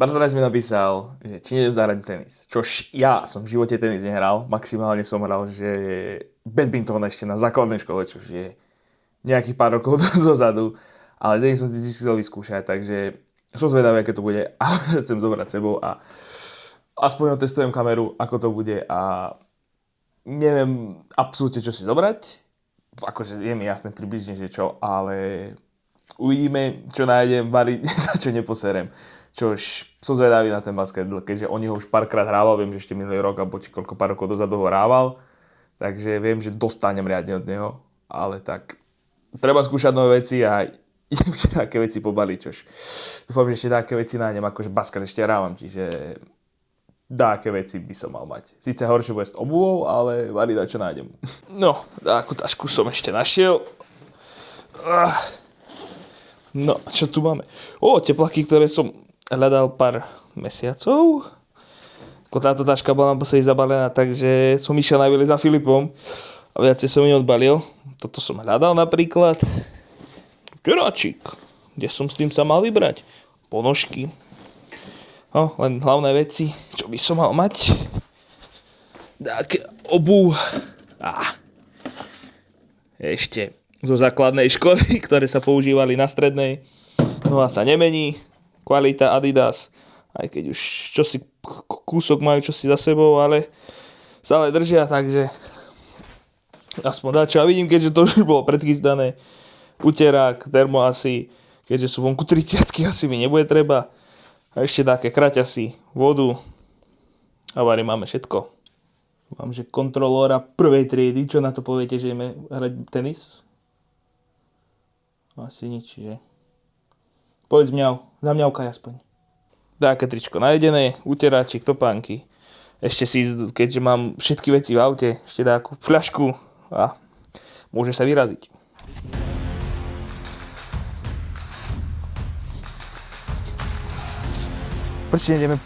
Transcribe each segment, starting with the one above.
Bartoráš mi napísal, že či nejdem zahrať tenis. Čož ja som v živote tenis nehral. Maximálne som hral, že badminton ešte na základnej škole, čož je nejakých pár rokov dozadu. Ale tenis som si chcel vyskúšať, takže som zvedavý, aké to bude. A chcem zobrať sebou a aspoň otestujem kameru, ako to bude a neviem absolútne, čo si zobrať. Akože je mi jasné približne, že čo, ale uvidíme, čo nájdem, variť, na čo neposerem. Čož som zvedavý na ten basketbal, keďže oni ho už párkrát hrával, viem, že ešte minulý rok, alebo či koľko pár rokov dozadu ho hrával, takže viem, že dostanem riadne od neho, ale tak treba skúšať nové veci a idem si také veci pobaliť, čož dúfam, že ešte také veci nájdem, akože basket ešte hrávam, čiže také veci by som mal mať. Sice horšie bude s obuvou, ale variť, čo nájdem. No, takú tašku som ešte našiel. No, čo tu máme? Teplaky, ktoré som hľadal pár mesiacov. Táto taška bola na posledí zabalená, takže som išiel na výlet za Filipom a viacej som ju odbalil. Toto som hľadal napríklad. Keráčik. Kde som s tým sa mal vybrať? Ponožky. Len hlavné veci, čo by som mal mať. Také obuv. Ešte zo základnej školy, ktoré sa používali na strednej. Noha sa nemení. Kvalita Adidas, aj keď už čosi kúsok majú čosi za sebou, ale stále držia, takže aspoň dačo. A vidím, keďže to už bolo predchystané, uterák, termo asi, keďže sú vonku 30-ky, asi mi nebude treba. A ešte také kraťasy, vodu. A vari máme všetko. Mám, že kontrolóra prvej triedy, čo na to poviete, že ideme hrať tenis? Asi nič, že... Povedz mňau, zamňaukaj aspoň. Také tričko najedené, uteráčik, topánky. Ešte si, keďže mám všetky veci v aute, ešte dáku fľašku a môže sa vyraziť. Prečo nejdeme,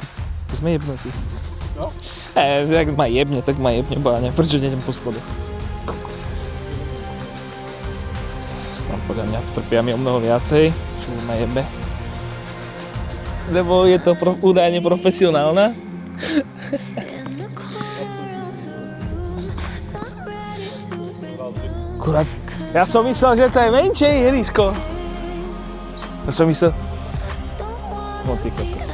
sme jebnutí. No? Jak ma jebne, tak ma jebne, báňa. Prečo nejdem po schode? Podľa mňa trpia mi o mnoho viacej. Ma jebe. Lebo je to údajne profesionálna. Kurát, ja som myslel, že to je menšie ihrisko. Ja som myslel... No ty kokos.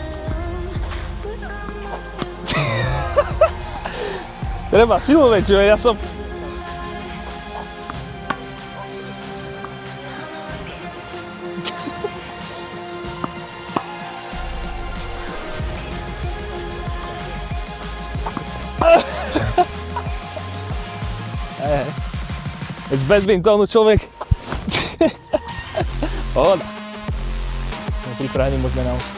Treba silu väčšiu, ja som... Z badmintonu človek. Pohoda. Sme pripravení, môžeme na ústu.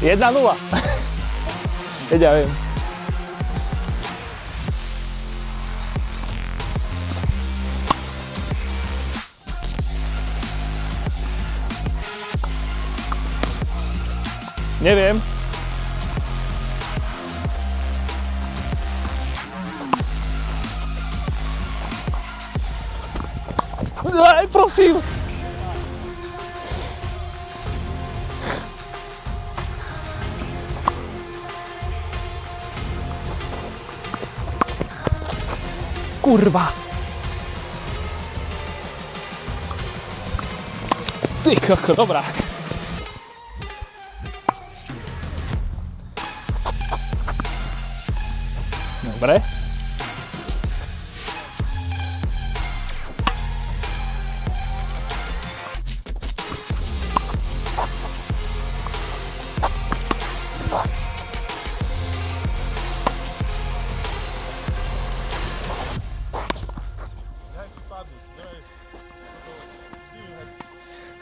Jedna nula. Ja viem. Neviem. Daj, prosím. Kurva. Ty koko, dobrá. Dobre.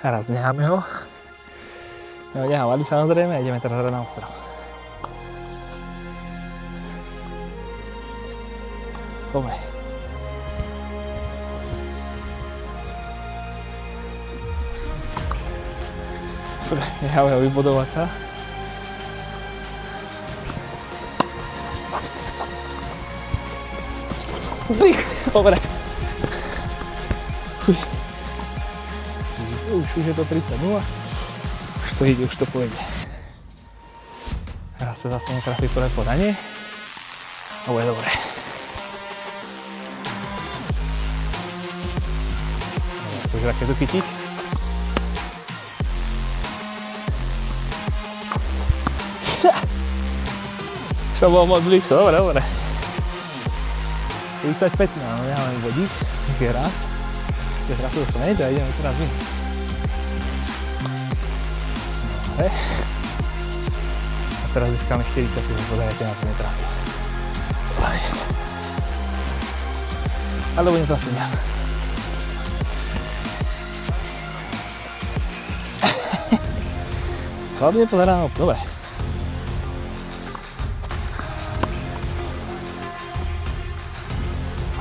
Raz necháme ho. Nehávali samozrejme a ideme teraz hrať na ostrov. Poďme. Necháme ho vybudovať sa. Dobre. Už je to 30-0. Už to ide, už to pôjde. Teraz sa zase netrafí prvé podanie. A bude dobre. Už raketu chytiť. Čo bolo moc blízko, dobre, dobre. 35, no ja mám vodík, je rád. Je trafil som meč a ideme teraz my. Dobre. A teraz získame 40, pozerajte na to netrafil. Alebo netrafil ja. Hlavne pozerám, dobre.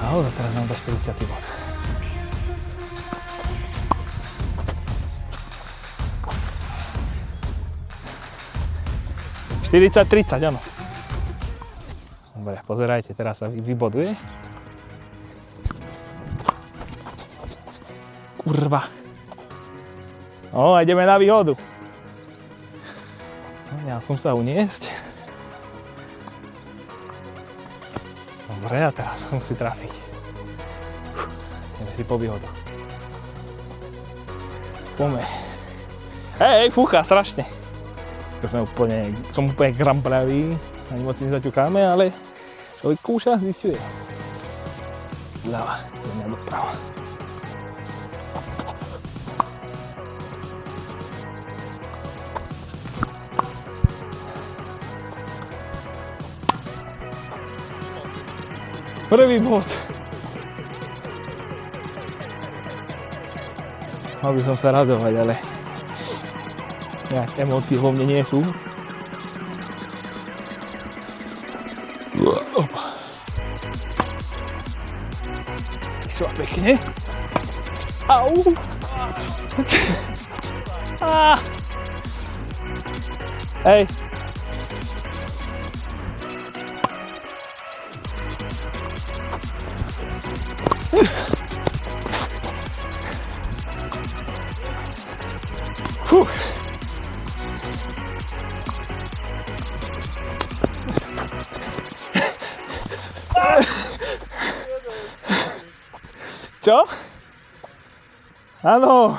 A teraz nám dá 40 bod. Štyridsať, 30, áno. Dobre, pozerajte, teraz sa vyboduje. Kurva. No, ideme na výhodu. No, ja som sa uniesť. Dobre, a teraz musí trafiť. Ideme si po výhodu. Poďme. Hej, fúcha, strašne. Som úplne grampravý, ani moc nezaťukáme, ale človek kúša, zistuje. Zľava, ideme doprava. Prvý bod. Mal by som sa radovať, ale nejaké emócie vo mne nie sú. Čo pekne. Au. Hej. Čo? Áno.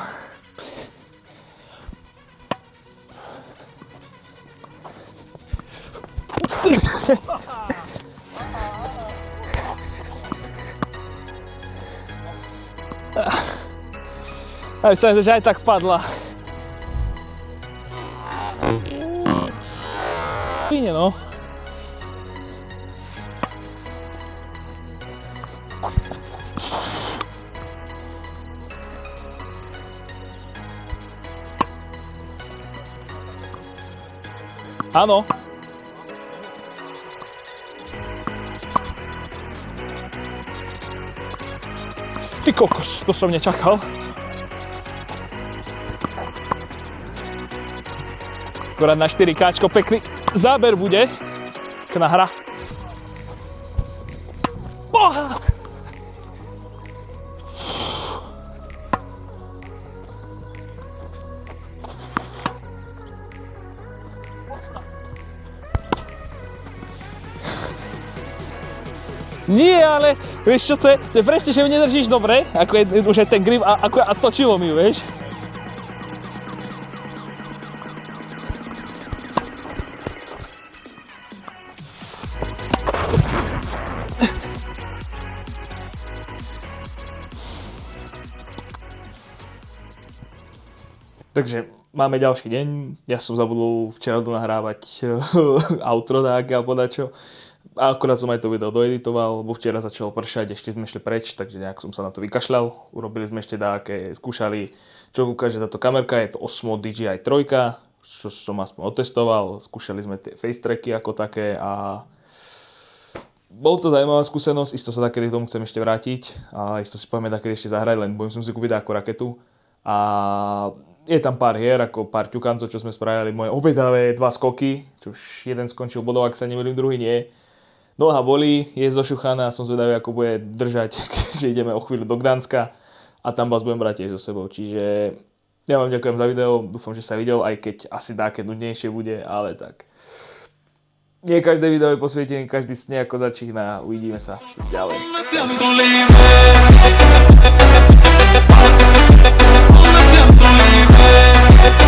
Aj sa že aj tak padla. Fíne, no. Áno. Ty kokos, to som nečakal. Akorát na 4Kčko pekný záber bude. Pekná hra. Boha! Nie, ale vieš čo to je? To je presne, že ju nedržíš dobre, ako je už aj ten grip a stočilo mi ju, vieš? Takže máme ďalší deň. Ja som zabudol včera nahrávať outro alebo dačo. A akorát som aj to video doeditoval, lebo včera začalo pršať, ešte sme šli preč, takže nejak som sa na to vykašľal. Urobili sme ešte dáke, skúšali, čo ukáže táto kamerka, je to Osmo DJI 3, čo som aspoň otestoval, skúšali sme tie face tracky ako také a bol to zaujímavá skúsenosť, isto sa takedy tomu chcem ešte vrátiť a isto si povieme takedy ešte zahrať, len budem som si kúpiť ako raketu a je tam pár hier, ako pár ťukancov, čo sme spravili, moje obetavé 2 skoky, čo už jeden skončil bodov, ak sa nemýlim, druhý nie. Noha bolí, je zošuchaná a som zvedavý, ako bude držať, keďže ideme o chvíľu do Gdanska a tam vás budem brať tiež so sebou. Čiže ja vám ďakujem za video, dúfam, že sa videl, aj keď asi také nudnejšie bude, ale tak. Nie každé video je posvietené, každý sne ako začína, uvidíme sa ďalej.